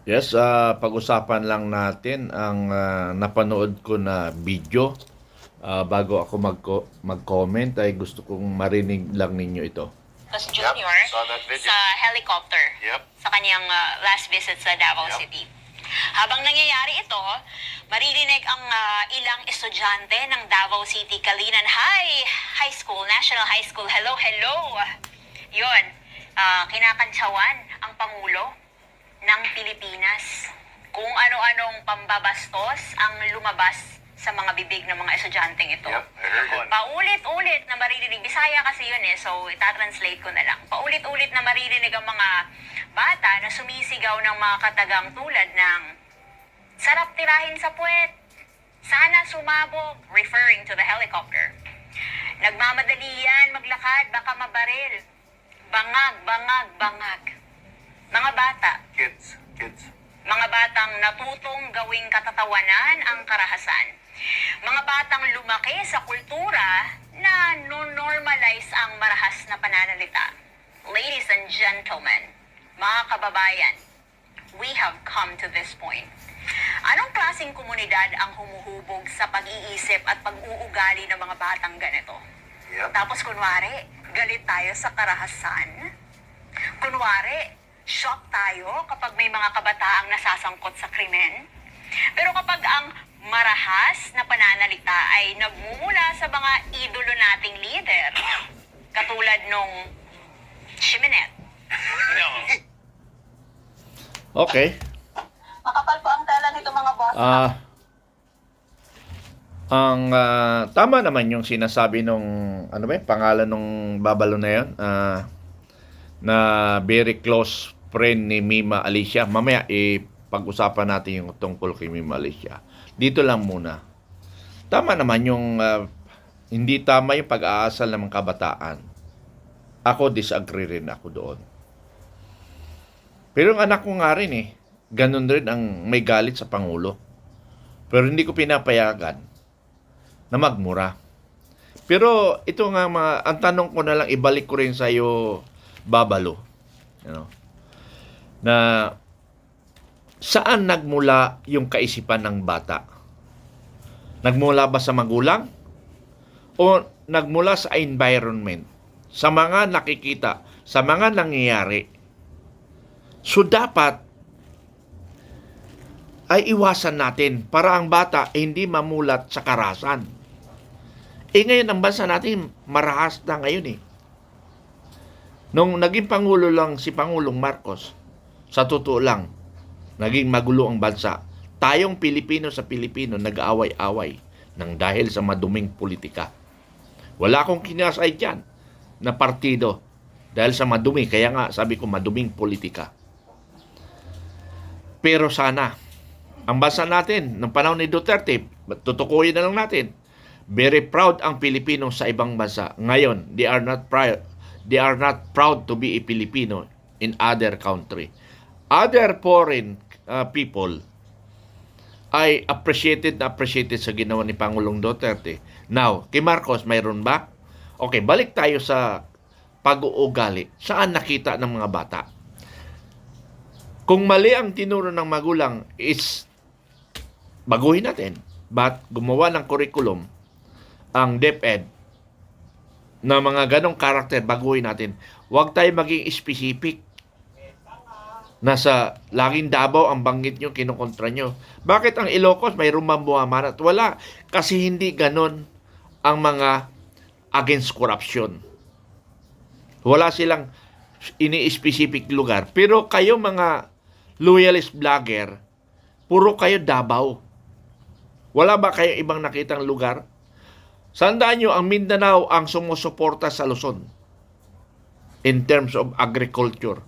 Yes, pag-usapan lang natin ang napanood ko na video. Bago ako mag-comment ay gusto kong marinig lang ninyo ito. Marcos Jr. Saw that video. sa helicopter Yep. sa kanyang last visit sa Davao Yep. City. Habang nangyayari ito, maririnig ang ilang estudyante ng Davao City Kalinan High School, National High School. Hello, hello! Yun, kinakantsawan ang Pangulo ng Pilipinas. Kung ano-anong pambabastos ang lumabas sa mga bibig ng mga estudyanteng ito. Yep, I heard one. Paulit-ulit na maririnig, Bisaya kasi yun so itatranslate ko na lang. Paulit-ulit na maririnig ang mga bata na sumisigaw ng mga katagang tulad ng sarap tirahin sa puwet, sana sumabog, referring to the helicopter. Nagmamadali yan, maglakad, baka mabaril. Bangag, bangag, bangag. Mga bata, Kids. mga batang natutong gawing katatawanan ang karahasan. Mga batang lumaki sa kultura na no-normalize ang marahas na pananalita. Ladies and gentlemen, mga kababayan, we have come to this point. Anong klaseng komunidad ang humuhubog sa pag-iisip at pag-uugali ng mga batang ganito? Yep. Tapos kunwari, galit tayo sa karahasan. Kunwari, shock tayo kapag may mga kabataang nasasangkot sa krimen. Pero kapag ang marahas na pananalita ay nagmumula sa mga idolo nating leader, katulad nung Shimenet. Okay. Makapal po ang tela nito mga boss. Tama naman yung sinasabi nung pangalan nung babalo na 'yon, na very close friend ni Mima Alicia. Mamaya pag-usapan natin yung tungkol kay Mima Alicia. Dito lang muna. Tama naman yung hindi tama yung pag-aasal ng mga kabataan. Ako disagree rin ako doon. Pero yung anak ko nga rin ganun rin ang may galit sa Pangulo. Pero hindi ko pinapayagan na magmura. Pero ito nga ang tanong ko na lang, ibalik ko rin sa iyo, Babalo. Na saan nagmula yung kaisipan ng bata? Nagmula ba sa magulang? O nagmula sa environment? Sa mga nakikita, sa mga nangyayari? So dapat ay iwasan natin para ang bata hindi mamulat sa karahasan. Ngayon ang bansa natin marahas na ngayon Nung naging Pangulo lang si Pangulong Marcos, sa totoo lang, naging magulo ang bansa. Tayong Pilipino sa Pilipino nag-aaway-away nang dahil sa maduming politika. Wala akong kinasay dyan na partido dahil sa madumi. Kaya nga sabi ko maduming politika. Pero sana, ang bansa natin, ng panahon ni Duterte, tutukuyin na lang natin, very proud ang Pilipino sa ibang bansa. Ngayon, they are not proud to be a Filipino in other country. Other foreign people ay appreciated sa ginawa ni Pangulong Duterte. Now, kay Marcos, mayroon ba? Okay, balik tayo sa pag-uugali. Saan nakita ng mga bata? Kung mali ang tinuro ng magulang is baguhin natin. But gumawa ng curriculum ang DepEd na mga ganong karakter, baguhin natin. Huwag tayo maging specific. Nasa laging Davao ang banggit nyo, kinukontra nyo. Bakit ang Ilocos may rumambuhaman at wala? Kasi hindi ganon ang mga against corruption. Wala silang ini-specific lugar. Pero kayo mga loyalist vlogger, puro kayo Davao. Wala ba kayo ibang nakitang lugar? Sandaan nyo, ang Mindanao ang sumusuporta sa Luzon in terms of agriculture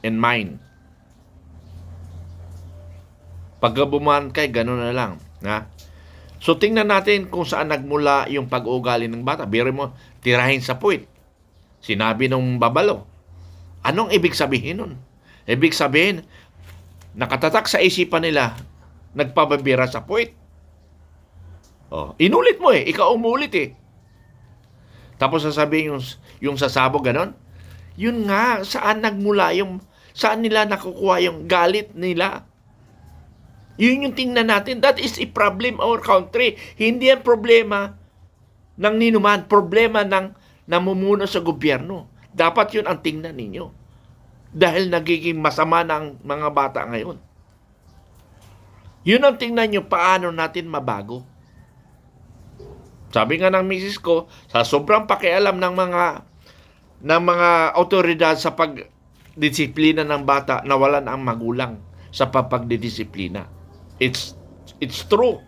and mine. Pagka bumaan kay, gano'n na lang. So, tingnan natin kung saan nagmula yung pag-uugali ng bata. Biro mo, tirahin sa puwit. Sinabi nung Babalo. Anong ibig sabihin nun? Ibig sabihin, nakatatak sa isipan nila, nagpababira sa puwit. Inulit mo ikaw umulit Tapos sasabihin yung sasabog ganon. Yun nga, saan nagmula yung Saan nila nakukuha yung galit nila? Yun yung tingnan natin. That is a problem our country. Hindi yan problema ng ninuman. Problema ng namumuno sa gobyerno. Dapat yun ang tingnan ninyo. Dahil nagiging masama ng mga bata ngayon. Yun ang tingnan nyo, paano natin mabago. Sabi nga ng misis ko, sa sobrang pakialam ng mga otoridad sa pagdisiplina ng bata, nawalan ang magulang sa pagdidisiplina. It's true.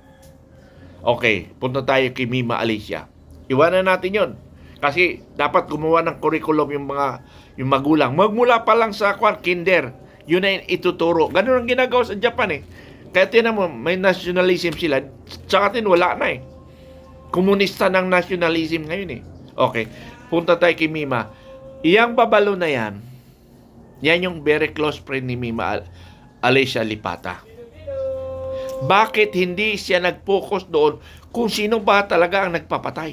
Okay, punta tayo kay Mima Alicia. Iwanan natin yon. Kasi dapat gumawa ng curriculum yung magulang. Magmula pa lang sa kinder, yun na ituturo. Ganun ang ginagawa sa Japan eh. Kaya tinan mo, may nationalism sila. Sa atin, wala na eh. Komunista ng nationalism ngayon eh. Okay, punta tayo kay Mima. Iyang babalo na yan yung very close friend ni Mima Alicia Lipata. Bakit hindi siya nag-focus doon kung sino ba talaga ang nagpapatay?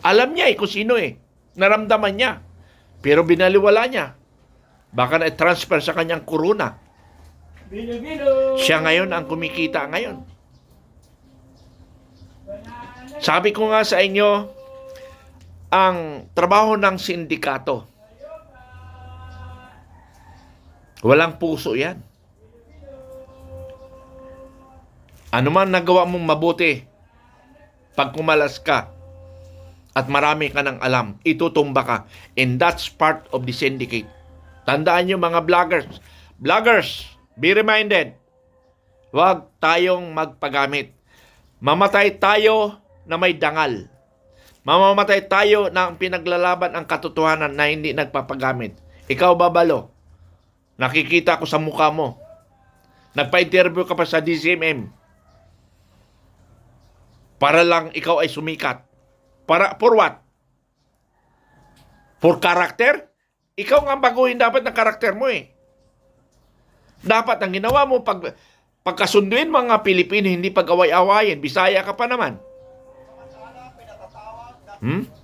Alam niya kung sino eh. Naramdaman niya. Pero binaliwala niya. Baka na-transfer sa kanyang kuruna. Siya ngayon ang kumikita ngayon. Sabi ko nga sa inyo, ang trabaho ng sindikato, walang puso yan. Ano man nagawa mong mabuti, pag kumalas ka at marami ka ng alam, itutumba ka. And that's part of the syndicate. Tandaan nyo mga vloggers, be reminded, huwag tayong magpagamit. Mamatay tayo na may dangal. Mamamatay tayo na pinaglalaban ang katotohanan na hindi nagpapagamit. Ikaw babalo, nakikita ko sa mukha mo. Nagpa-interview ka pa sa DCMM. Para lang ikaw ay sumikat. For what? For character? Ikaw nga baguhin dapat ng karakter mo eh. Dapat ang ginawa mo pagkasunduin mga Pilipino, hindi pag-away-awayin. Bisaya ka pa naman.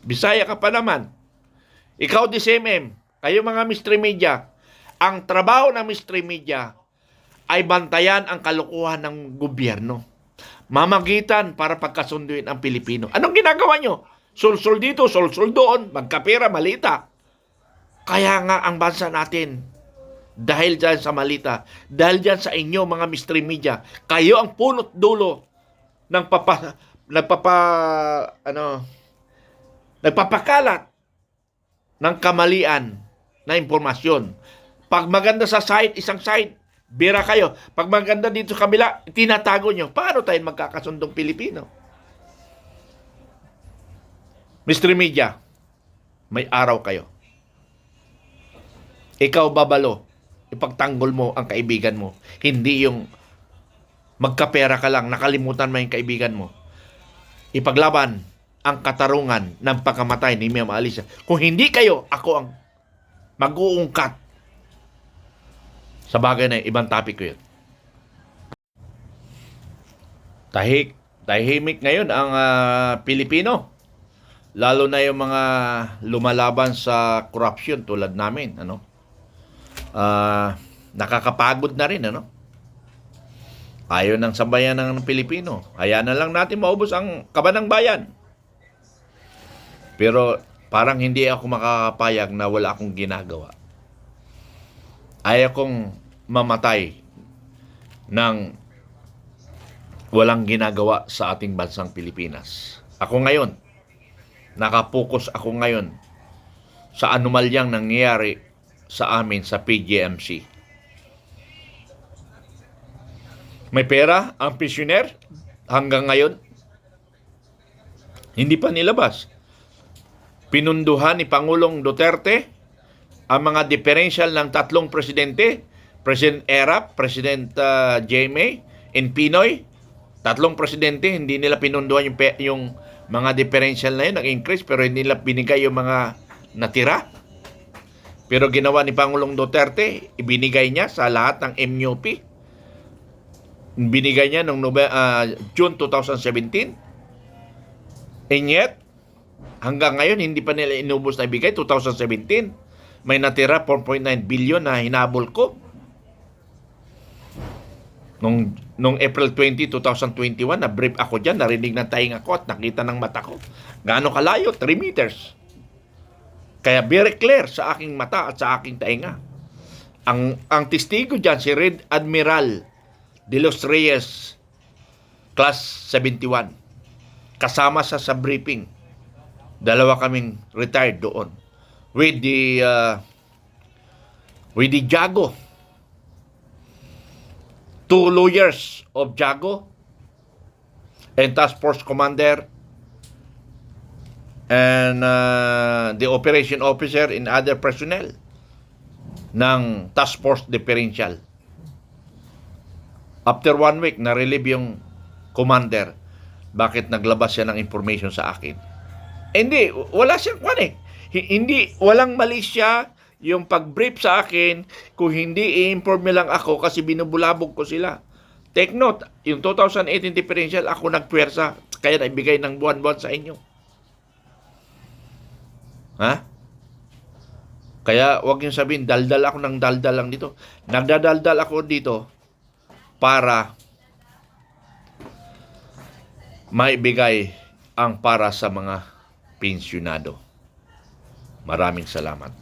Bisaya ka pa naman. Ikaw DCMM, kayo mga mystery media, ang trabaho ng mystery media ay bantayan ang kalokohan ng gobyerno. Mamagitan para pagkasunduin ang Pilipino. Anong ginagawa nyo? Sul-sul dito, sul-sul doon, magkapera, malita. Kaya nga ang bansa natin, dahil dyan sa malita, dahil dyan sa inyo mga mystery media, kayo ang punot dulo ng nagpapakalat ng kamalian na impormasyon. Pag maganda sa site, isang site, bira kayo. Pag maganda dito sa kabila, tinatago nyo. Paano tayo magkakasundong Pilipino? Mystery Media, may araw kayo. Ikaw babalo, ipagtanggol mo ang kaibigan mo. Hindi yung magkapera ka lang, nakalimutan mo yung kaibigan mo. Ipaglaban ang katarungan ng pagkamatay ni Mima Alicia. Kung hindi kayo, ako ang mag-uungkat. Sa bagay na ibang topic ko yun. Tahimik ngayon ang Pilipino. Lalo na yung mga lumalaban sa corruption tulad namin. Nakakapagod na rin. Ayaw ng sambayan ng Pilipino. Hayaan na lang natin maubos ang kaba ng bayan. Pero parang hindi ako makakapayag na wala akong ginagawa. Ayaw kong mamatay ng walang ginagawa sa ating bansang Pilipinas. Ako ngayon, nakapokus ako ngayon sa anomalyang nangyayari sa amin sa PGMC. May pera ang pensioner hanggang ngayon. Hindi pa nilabas. Pinunduhan ni Pangulong Duterte ang mga diferensyal ng tatlong presidente, President Erap, President Jaime, and Pinoy. Tatlong presidente, hindi nila pinunduhan yung mga diferensyal na yun, nag-increase, pero hindi nila binigay yung mga natira. Pero ginawa ni Pangulong Duterte, ibinigay niya sa lahat ng MUP. Binigay niya noong June 2017. And yet, hanggang ngayon, hindi pa nila inubos na ibigay, 2017. may natira 4.9 billion na hinabol ko. Nung April 20, 2021, na-brief ako dyan, narinig ng tainga ko at nakita ng mata ko. Gaano kalayo? 3 meters. Kaya very clear sa aking mata at sa aking tainga. Ang testigo dyan, si Rear Admiral De Los Reyes, Class 71. Kasama sa briefing. Dalawa kaming retired doon. With the Jago. 2 lawyers of Jago and Task Force Commander and the Operation Officer and other personnel ng Task Force Differential. After 1 week, na-relieve yung commander. Bakit naglabas siya ng information sa akin? Hindi, wala siyang hindi, walang mali siya yung pag-brief sa akin kung hindi i-inform lang ako kasi binubulabog ko sila. Take note, yung 2018 differential, ako nagpwersa, kaya naibigay ng buwan-buwan sa inyo. Ha? Kaya wag niyo sabihin, daldal ako ng daldal lang dito. Nagdadaldal ako dito para maibigay ang para sa mga pensyonado. Maraming salamat.